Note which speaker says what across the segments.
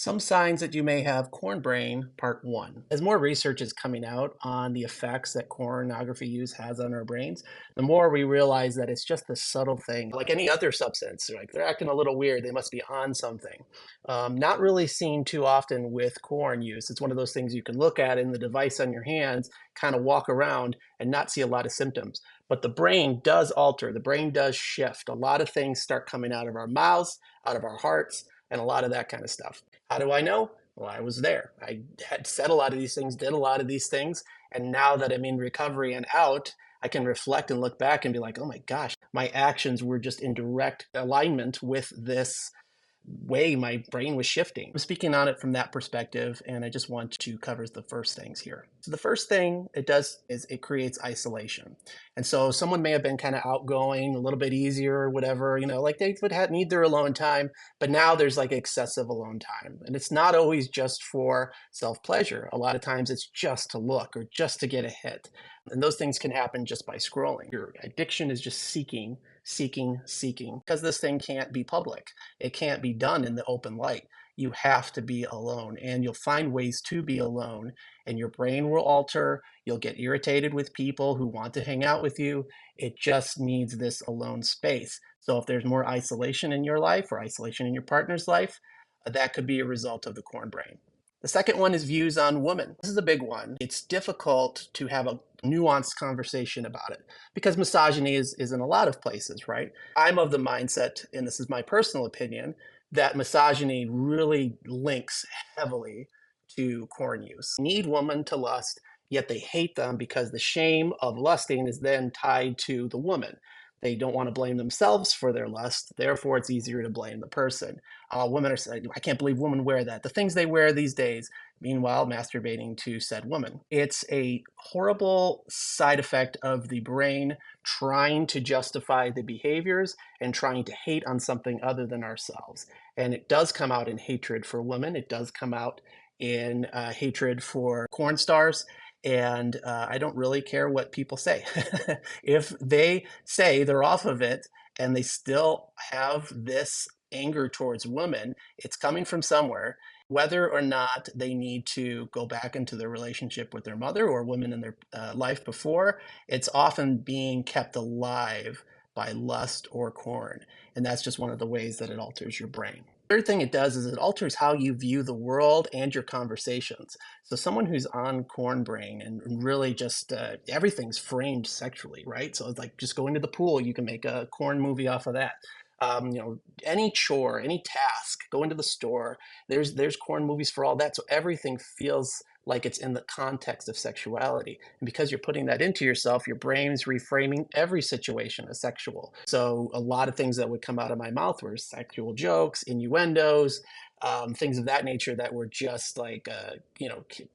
Speaker 1: Some signs that you may have corn brain, part one. As more research is coming out on the effects that pornography use has on our brains, the more we realize that it's just a subtle thing, like any other substance. Like they're acting a little weird, they must be on something. Not really seen too often with corn use. It's one of those things you can look at in the device on your hands, kind of walk around and not see a lot of symptoms. But the brain does alter, the brain does shift. A lot of things start coming out of our mouths, out of our hearts, and a lot of that kind of stuff. How do I know? Well, I was there. I had said a lot of these things, did a lot of these things. And now that I'm in recovery and out, I can reflect and look back and be like, oh my gosh, my actions were just in direct alignment with this way my brain was shifting. I'm speaking on it from that perspective, and I just want to cover the first things here. So the first thing it does is it creates isolation. And so someone may have been kind of outgoing, a little bit easier or whatever, like they would have need their alone time, but now there's like excessive alone time. And it's not always just for self-pleasure. A lot of times it's just to look or just to get a hit. And those things can happen just by scrolling. Your addiction is just seeking, seeking, seeking, because this thing can't be public. It can't be done in the open light. You have to be alone, and you'll find ways to be alone, and your brain will alter. You'll get irritated with people who want to hang out with you. It just needs this alone space. So if there's more isolation in your life or isolation in your partner's life, that could be a result of the corn brain. The second one is views on women. This is a big one. It's difficult to have a nuanced conversation about it because misogyny is in a lot of places, right? I'm of the mindset, and this is my personal opinion, that misogyny really links heavily to corn use. They need women to lust, yet they hate them because the shame of lusting is then tied to the woman. They don't want to blame themselves for their lust, therefore it's easier to blame the person. Women are saying, I can't believe women wear that. The things they wear these days, meanwhile, masturbating to said woman. It's a horrible side effect of the brain trying to justify the behaviors and trying to hate on something other than ourselves. And it does come out in hatred for women. It does come out in hatred for corn stars. And I don't really care what people say. If they say they're off of it and they still have this anger towards women, it's coming from somewhere. Whether or not they need to go back into their relationship with their mother or women in their life before, it's often being kept alive by lust or corn. And that's just one of the ways that it alters your brain. Third thing it does is it alters how you view the world and your conversations. So someone who's on corn brain and really just everything's framed sexually, right? So it's like just going to the pool, you can make a corn movie off of that. Any chore, any task, going to the store, there's corn movies for all that. So everything feels like it's in the context of sexuality. And because you're putting that into yourself, your brain's reframing every situation as sexual. So a lot of things that would come out of my mouth were sexual jokes, innuendos, things of that nature that were just like,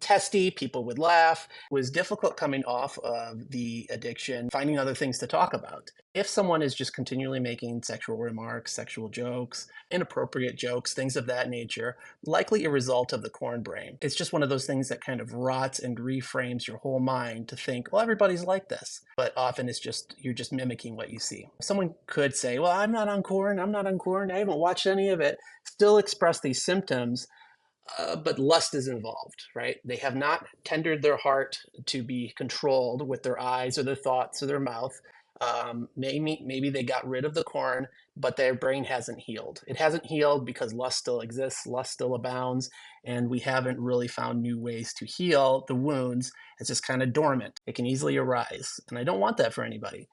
Speaker 1: testy. People would laugh. It was difficult coming off of the addiction, finding other things to talk about. If someone is just continually making sexual remarks, sexual jokes, inappropriate jokes, things of that nature, likely a result of the corn brain. It's just one of those things that kind of rots and reframes your whole mind to think, well, everybody's like this. But often it's just, you're just mimicking what you see. Someone could say, well, I'm not on corn. I'm not on corn. I haven't watched any of it. Still express these symptoms, but lust is involved, right? They have not tendered their heart to be controlled with their eyes or their thoughts or their mouth. Maybe they got rid of the corn, but their brain hasn't healed. It hasn't healed because lust still exists, lust still abounds, and we haven't really found new ways to heal the wounds. It's just kind of dormant. It can easily arise, and I don't want that for anybody.